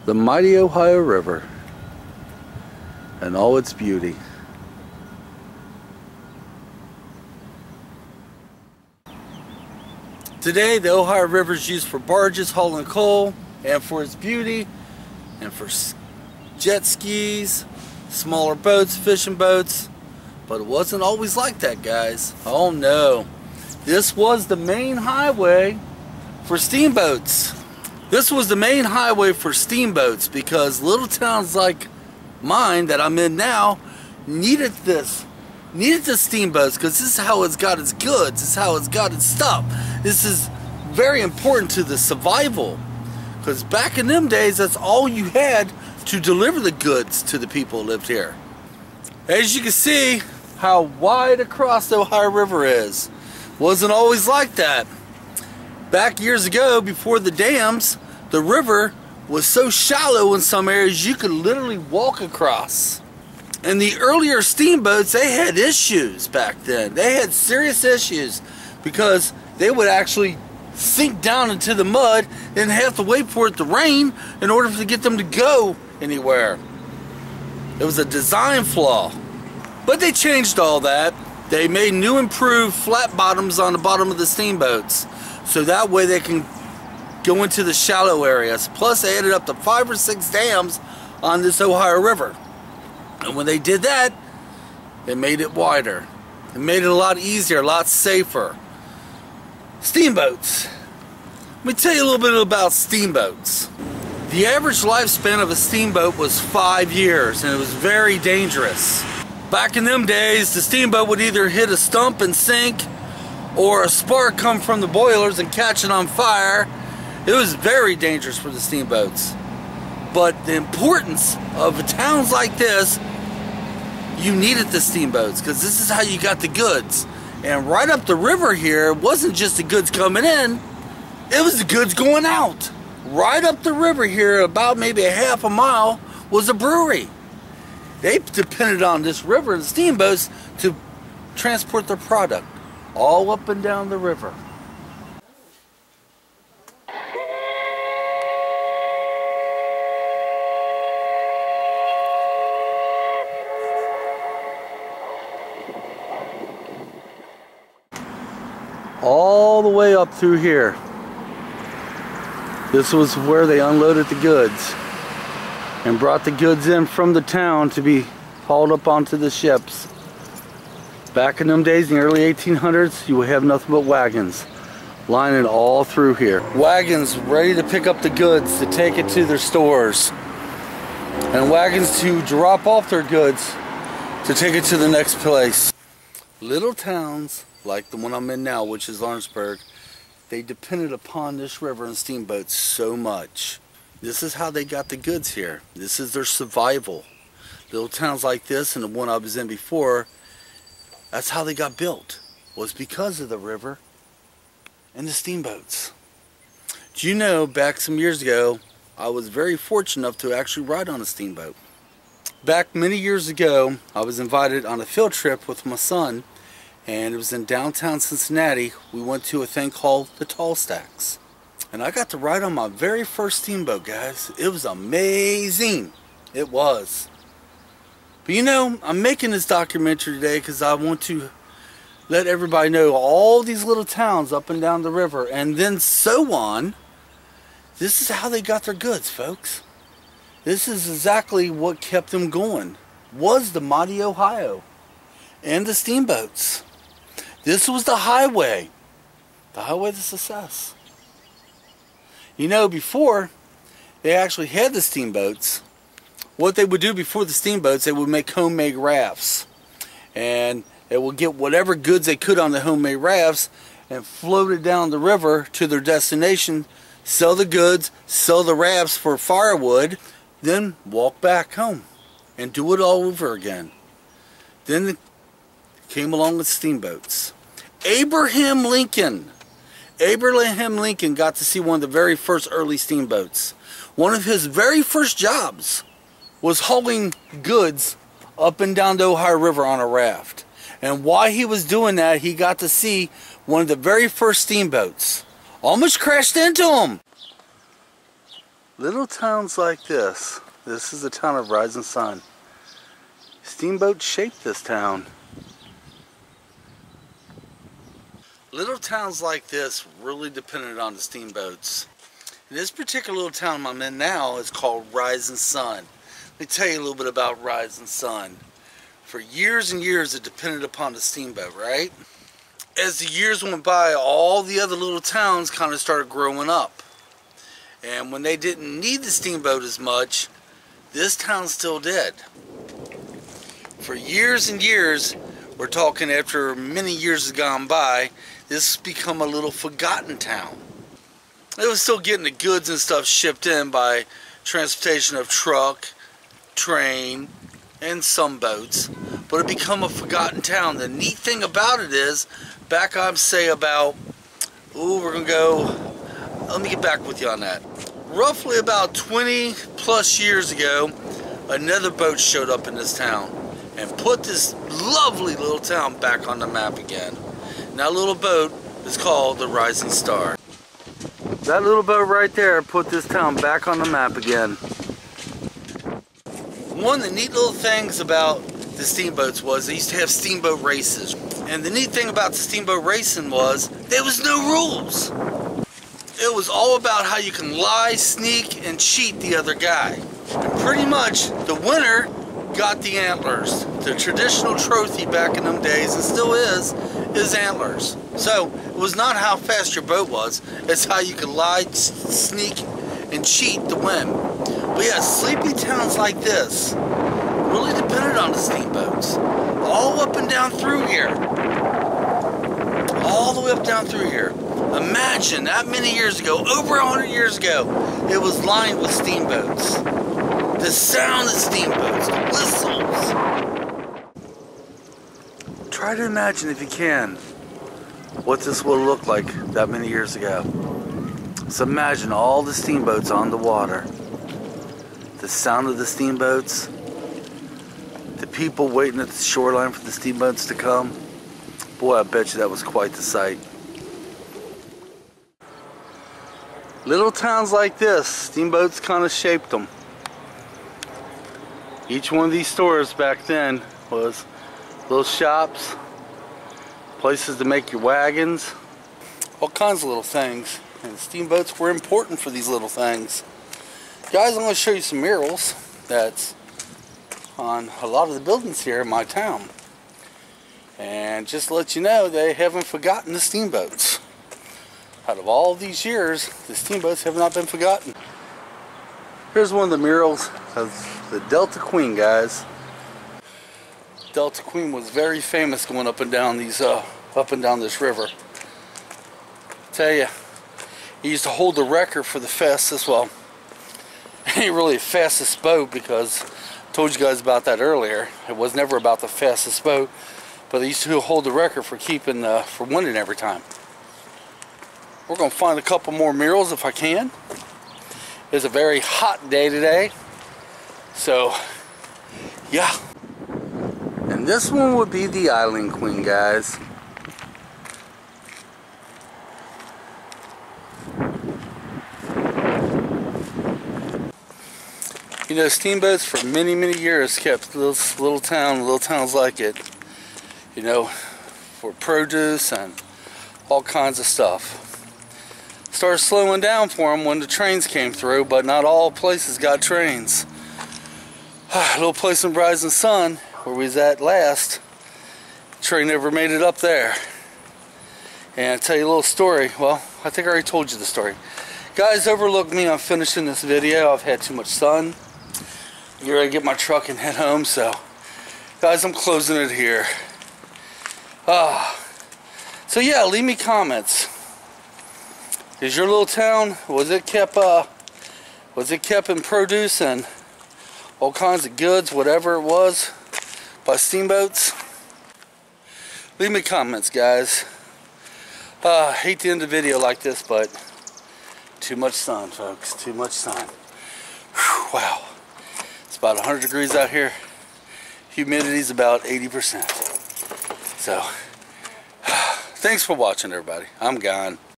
the mighty Ohio River and all its beauty. Today the Ohio River is used for barges hauling coal, and for its beauty, and for jet skis, smaller boats, fishing boats. But it wasn't always like that, guys. Oh no. This was the main highway for steamboats. This was the main highway for steamboats because little towns like mine that I'm in now needed the steamboats, because this is how it's got its goods, this is how it's got its stuff. This is very important to the survival, because back in them days that's all you had to deliver the goods to the people who lived here. As you can see how wide across the Ohio River is. Wasn't always like that. Back years ago, before the dams, the river was so shallow in some areas you could literally walk across. And the earlier steamboats, they had issues back then. They had serious issues because they would actually sink down into the mud and have to wait for it to rain in order to get them to go anywhere. It was a design flaw. But they changed all that. They made new improved flat bottoms on the bottom of the steamboats, so that way they can go into the shallow areas. Plus they added up to 5 or 6 dams on this Ohio River. And when they did that, they made it wider. It made it a lot easier, a lot safer. Steamboats. Let me tell you a little bit about steamboats. The average lifespan of a steamboat was 5 years, and it was very dangerous. Back in them days, the steamboat would either hit a stump and sink, or a spark come from the boilers and catch it on fire. It was very dangerous for the steamboats. But the importance of towns like this, you needed the steamboats, because this is how you got the goods. And right up the river here, it wasn't just the goods coming in, it was the goods going out. Right up the river here, about maybe a half a mile, was a brewery. They depended on this river and steamboats to transport their product all up and down the river. All the way up through here. This was where they unloaded the goods and brought the goods in from the town to be hauled up onto the ships. Back in them days, in the early 1800s, you would have nothing but wagons lining all through here. Wagons ready to pick up the goods to take it to their stores, and wagons to drop off their goods to take it to the next place. Little towns like the one I'm in now, which is Lawrenceburg, they depended upon this river and steamboats so much. This is how they got the goods here. This is their survival. Little towns like this and the one I was in before, that's how they got built, was because of the river and the steamboats. Do you know, back some years ago, I was very fortunate enough to actually ride on a steamboat. Back many years ago, I was invited on a field trip with my son, and it was in downtown Cincinnati. We went to a thing called the Tall Stacks. And I got to ride on my very first steamboat, guys. It was amazing. It was. But you know, I'm making this documentary today because I want to let everybody know all these little towns up and down the river, and then so on. This is how they got their goods, folks. This is exactly what kept them going, was the mighty Ohio and the steamboats. This was the highway to success. You know, before they actually had the steamboats, what they would do before the steamboats, they would make homemade rafts. And they would get whatever goods they could on the homemade rafts and float it down the river to their destination, sell the goods, sell the rafts for firewood, then walk back home and do it all over again. Then came along with steamboats. Abraham Lincoln got to see one of the very first early steamboats. One of his very first jobs was hauling goods up and down the Ohio River on a raft. And while he was doing that, he got to see one of the very first steamboats. Almost crashed into him. Little towns like this. This is the town of Rising Sun. Steamboats shaped this town. Little towns like this really depended on the steamboats. This particular little town I'm in now is called Rising Sun. Let me tell you a little bit about Rising Sun. For years and years it depended upon the steamboat, right? As the years went by, all the other little towns kind of started growing up. And when they didn't need the steamboat as much, this town still did. For years and years, we're talking after many years have gone by, this has become a little forgotten town. It was still getting the goods and stuff shipped in by transportation of truck, train, and some boats, but it become a forgotten town. The neat thing about it is, back I'd say about, let me get back with you on that. Roughly about 20 plus years ago, another boat showed up in this town and put this lovely little town back on the map again. And that little boat is called the Rising Star. That little boat right there put this town back on the map again. One of the neat little things about the steamboats was they used to have steamboat races. And the neat thing about the steamboat racing was there was no rules. It was all about how you can lie, sneak, and cheat the other guy. And pretty much the winner got the antlers. The traditional trophy back in them days, and still is antlers. So it was not how fast your boat was, it's how you could lie, sneak, and cheat to win. But yeah, sleepy towns like this really depended on the steamboats. All up and down through here. All the way up down through here. Imagine that many years ago, over 100 years ago, it was lined with steamboats. The sound of steamboats, the whistles. Try to imagine, if you can, what this will look like that many years ago. So imagine all the steamboats on the water. The sound of the steamboats. The people waiting at the shoreline for the steamboats to come. Boy, I bet you that was quite the sight. Little towns like this, steamboats kind of shaped them. Each one of these stores back then was little shops, places to make your wagons, all kinds of little things. And steamboats were important for these little things. Guys, I'm going to show you some murals that's on a lot of the buildings here in my town. And just to let you know, they haven't forgotten the steamboats. Out of all these years, the steamboats have not been forgotten. Here's one of the murals of the Delta Queen, guys. Delta Queen was very famous going up and down these, up and down this river. Tell you, he used to hold the record for the fastest. Well, it ain't really the fastest boat because I told you guys about that earlier. It was never about the fastest boat, but they used to hold the record for keeping, for winning every time. We're going to find a couple more murals if I can. It's a very hot day today. So, yeah. And this one would be the Island Queen, guys. You know, steamboats for many, many years kept this little towns like it, you know, for produce and all kinds of stuff. Started slowing down for them when the trains came through, but not all places got trains. A little place in Rising Sun, where we was at last, train never made it up there. And I'll tell you a little story. Well, I think I already told you the story. Guys, overlook me on finishing this video. I've had too much sun. I'm ready to get my truck and head home, so guys, I'm closing it here. So yeah, leave me comments. Is your little town, was it kept in produce and all kinds of goods, whatever it was, by steamboats? Leave me comments, guys. Hate to end the video like this, but too much sun, folks. Too much sun. Whew, wow. It's about 100 degrees out here. Humidity's about 80%. So, thanks for watching, everybody. I'm gone.